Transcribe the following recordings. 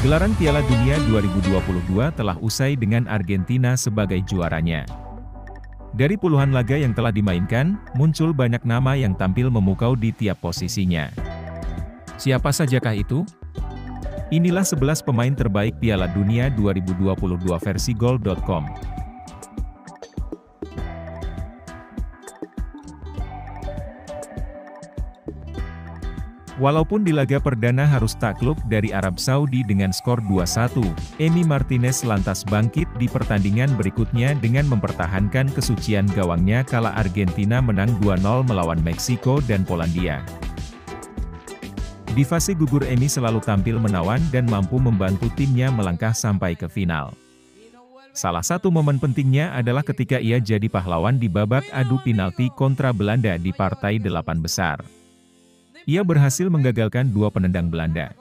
Gelaran Piala Dunia 2022 telah usai dengan Argentina sebagai juaranya. Dari puluhan laga yang telah dimainkan, muncul banyak nama yang tampil memukau di tiap posisinya. Siapa sajakah itu? Inilah 11 pemain terbaik Piala Dunia 2022 versi Goal.com. Walaupun di laga perdana harus takluk dari Arab Saudi dengan skor 2-1, Emi Martinez lantas bangkit di pertandingan berikutnya dengan mempertahankan kesucian gawangnya kala Argentina menang 2-0 melawan Meksiko dan Polandia. Di fase gugur Emi selalu tampil menawan dan mampu membantu timnya melangkah sampai ke final. Salah satu momen pentingnya adalah ketika ia jadi pahlawan di babak adu penalti kontra Belanda di partai 8 besar. Ia berhasil menggagalkan 2 penendang Belanda.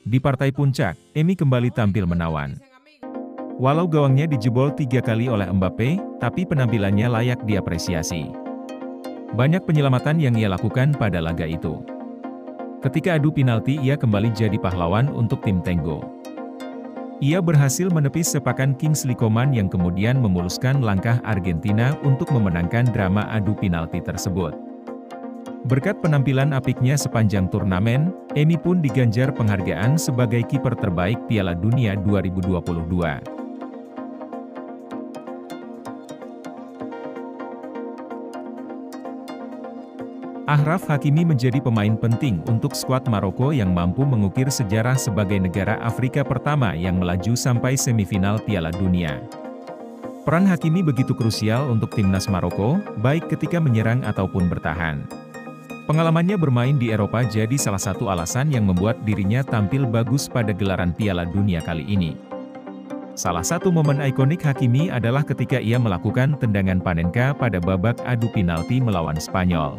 Di partai puncak, Emi kembali tampil menawan. Walau gawangnya dijebol 3 kali oleh Mbappe, tapi penampilannya layak diapresiasi. Banyak penyelamatan yang ia lakukan pada laga itu. Ketika adu penalti ia kembali jadi pahlawan untuk tim Tango. Ia berhasil menepis sepakan Kingsley Coman yang kemudian memuluskan langkah Argentina untuk memenangkan drama adu penalti tersebut. Berkat penampilan apiknya sepanjang turnamen, Emi pun diganjar penghargaan sebagai kiper terbaik Piala Dunia 2022. Achraf Hakimi menjadi pemain penting untuk skuad Maroko yang mampu mengukir sejarah sebagai negara Afrika pertama yang melaju sampai semifinal Piala Dunia. Peran Hakimi begitu krusial untuk timnas Maroko, baik ketika menyerang ataupun bertahan. Pengalamannya bermain di Eropa jadi salah satu alasan yang membuat dirinya tampil bagus pada gelaran Piala Dunia kali ini. Salah satu momen ikonik Hakimi adalah ketika ia melakukan tendangan Panenka pada babak adu penalti melawan Spanyol.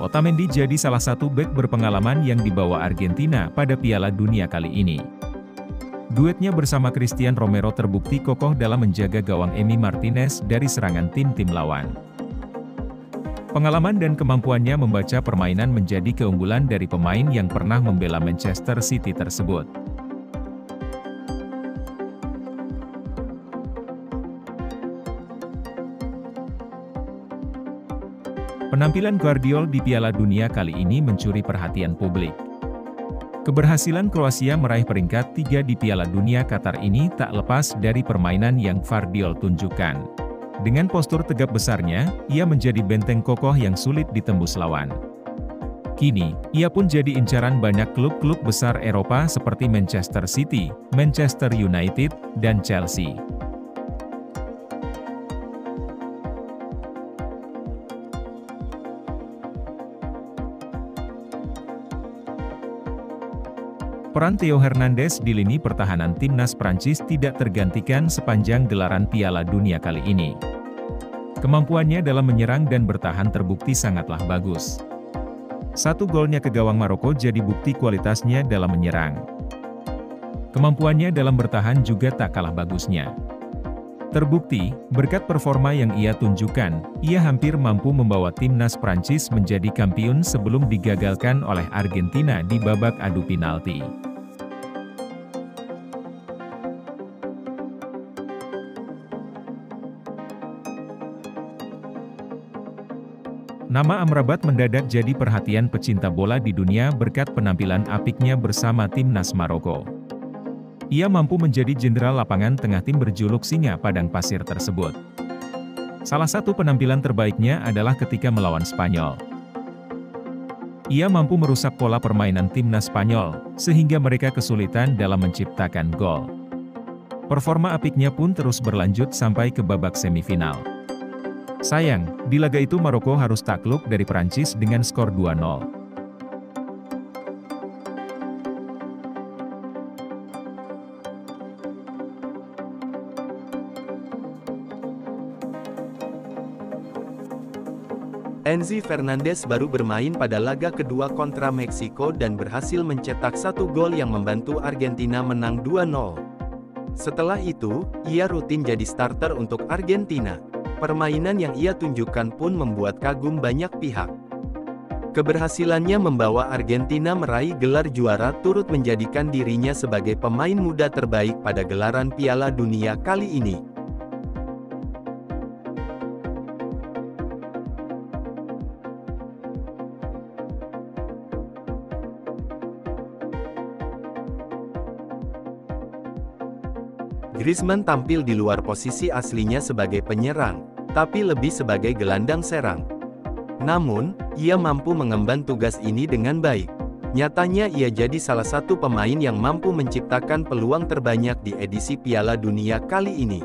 Otamendi jadi salah satu bek berpengalaman yang dibawa Argentina pada Piala Dunia kali ini. Duetnya bersama Christian Romero terbukti kokoh dalam menjaga gawang Emi Martinez dari serangan tim-tim lawan. Pengalaman dan kemampuannya membaca permainan menjadi keunggulan dari pemain yang pernah membela Manchester City tersebut. Penampilan Guardiola di Piala Dunia kali ini mencuri perhatian publik. Keberhasilan Kroasia meraih peringkat 3 di Piala Dunia Qatar ini tak lepas dari permainan yang Guardiola tunjukkan. Dengan postur tegap besarnya, ia menjadi benteng kokoh yang sulit ditembus lawan. Kini, ia pun jadi incaran banyak klub-klub besar Eropa seperti Manchester City, Manchester United, dan Chelsea. Peran Theo Hernandez di lini pertahanan timnas Prancis tidak tergantikan sepanjang gelaran Piala Dunia kali ini. Kemampuannya dalam menyerang dan bertahan terbukti sangatlah bagus. 1 golnya ke gawang Maroko jadi bukti kualitasnya dalam menyerang. Kemampuannya dalam bertahan juga tak kalah bagusnya. Terbukti, berkat performa yang ia tunjukkan, ia hampir mampu membawa timnas Prancis menjadi kampiun sebelum digagalkan oleh Argentina di babak adu penalti. Nama Amrabat mendadak jadi perhatian pecinta bola di dunia berkat penampilan apiknya bersama timnas Maroko. Ia mampu menjadi jenderal lapangan tengah tim berjuluk Singa Padang Pasir tersebut. Salah satu penampilan terbaiknya adalah ketika melawan Spanyol. Ia mampu merusak pola permainan timnas Spanyol, sehingga mereka kesulitan dalam menciptakan gol. Performa apiknya pun terus berlanjut sampai ke babak semifinal. Sayang, di laga itu Maroko harus takluk dari Prancis dengan skor 2-0. Enzi Fernandez baru bermain pada laga kedua kontra Meksiko dan berhasil mencetak 1 gol yang membantu Argentina menang 2-0. Setelah itu, ia rutin jadi starter untuk Argentina. Permainan yang ia tunjukkan pun membuat kagum banyak pihak. Keberhasilannya membawa Argentina meraih gelar juara turut menjadikan dirinya sebagai pemain muda terbaik pada gelaran Piala Dunia kali ini. Griezmann tampil di luar posisi aslinya sebagai penyerang, tapi lebih sebagai gelandang serang. Namun, ia mampu mengemban tugas ini dengan baik. Nyatanya ia jadi salah satu pemain yang mampu menciptakan peluang terbanyak di edisi Piala Dunia kali ini.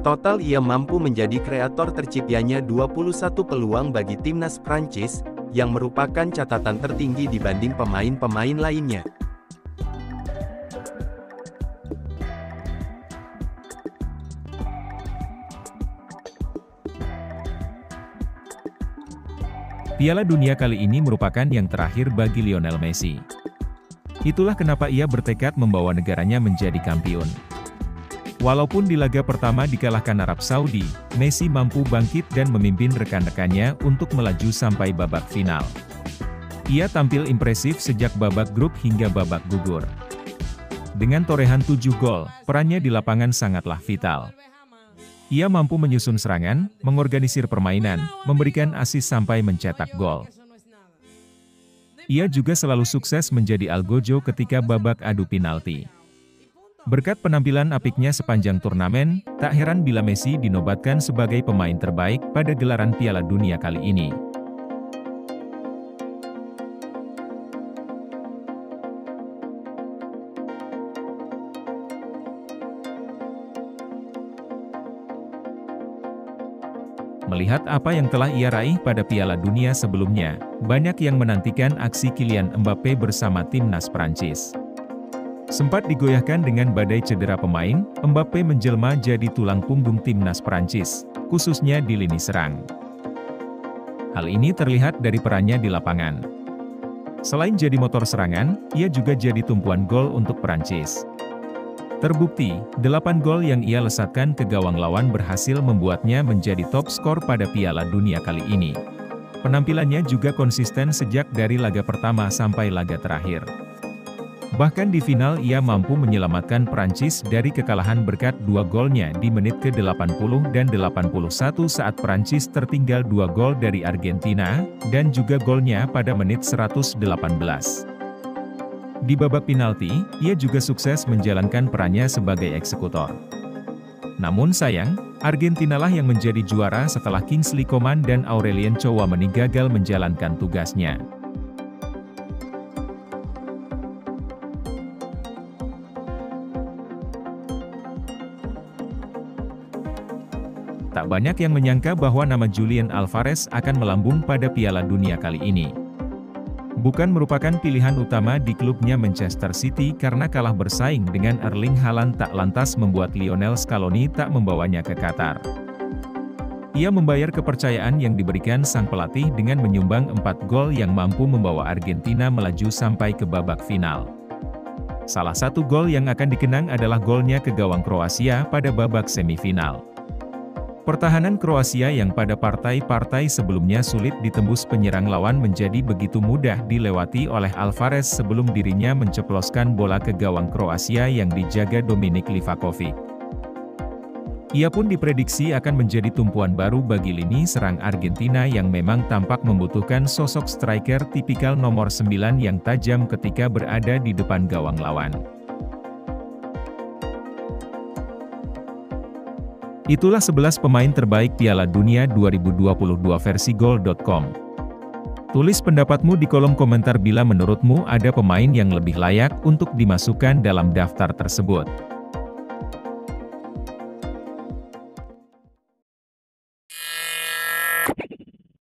Total ia mampu menjadi kreator terciptanya 21 peluang bagi timnas Prancis, yang merupakan catatan tertinggi dibanding pemain-pemain lainnya. Piala Dunia kali ini merupakan yang terakhir bagi Lionel Messi. Itulah kenapa ia bertekad membawa negaranya menjadi kampiun. Walaupun di laga pertama dikalahkan Arab Saudi, Messi mampu bangkit dan memimpin rekan-rekannya untuk melaju sampai babak final. Ia tampil impresif sejak babak grup hingga babak gugur. Dengan torehan 7 gol, perannya di lapangan sangatlah vital. Ia mampu menyusun serangan, mengorganisir permainan, memberikan assist sampai mencetak gol. Ia juga selalu sukses menjadi algojo ketika babak adu penalti. Berkat penampilan apiknya sepanjang turnamen, tak heran bila Messi dinobatkan sebagai pemain terbaik pada gelaran Piala Dunia kali ini. Melihat apa yang telah ia raih pada Piala Dunia sebelumnya, banyak yang menantikan aksi Kylian Mbappe bersama timnas Prancis. Sempat digoyahkan dengan badai cedera pemain, Mbappe menjelma jadi tulang punggung timnas Prancis, khususnya di lini serang. Hal ini terlihat dari perannya di lapangan. Selain jadi motor serangan, ia juga jadi tumpuan gol untuk Prancis. Terbukti, 8 gol yang ia lesatkan ke gawang lawan berhasil membuatnya menjadi top skor pada Piala Dunia kali ini. Penampilannya juga konsisten sejak dari laga pertama sampai laga terakhir. Bahkan di final ia mampu menyelamatkan Prancis dari kekalahan berkat 2 golnya di menit ke-80 dan 81 saat Prancis tertinggal 2 gol dari Argentina, dan juga golnya pada menit 118. Di babak penalti, ia juga sukses menjalankan perannya sebagai eksekutor. Namun sayang, Argentina lah yang menjadi juara setelah Kingsley Coman dan Aurelien Tchouameni gagal menjalankan tugasnya. Tak banyak yang menyangka bahwa nama Julian Alvarez akan melambung pada Piala Dunia kali ini. Bukan merupakan pilihan utama di klubnya Manchester City karena kalah bersaing dengan Erling Haaland tak lantas membuat Lionel Scaloni tak membawanya ke Qatar. Ia membayar kepercayaan yang diberikan sang pelatih dengan menyumbang 4 gol yang mampu membawa Argentina melaju sampai ke babak final. Salah satu gol yang akan dikenang adalah golnya ke gawang Kroasia pada babak semifinal. Pertahanan Kroasia yang pada partai-partai sebelumnya sulit ditembus penyerang lawan menjadi begitu mudah dilewati oleh Alvarez sebelum dirinya menceploskan bola ke gawang Kroasia yang dijaga Dominik Livakovic. Ia pun diprediksi akan menjadi tumpuan baru bagi lini serang Argentina yang memang tampak membutuhkan sosok striker tipikal nomor 9 yang tajam ketika berada di depan gawang lawan. Itulah 11 pemain terbaik Piala Dunia 2022 versi Goal.com. Tulis pendapatmu di kolom komentar bila menurutmu ada pemain yang lebih layak untuk dimasukkan dalam daftar tersebut.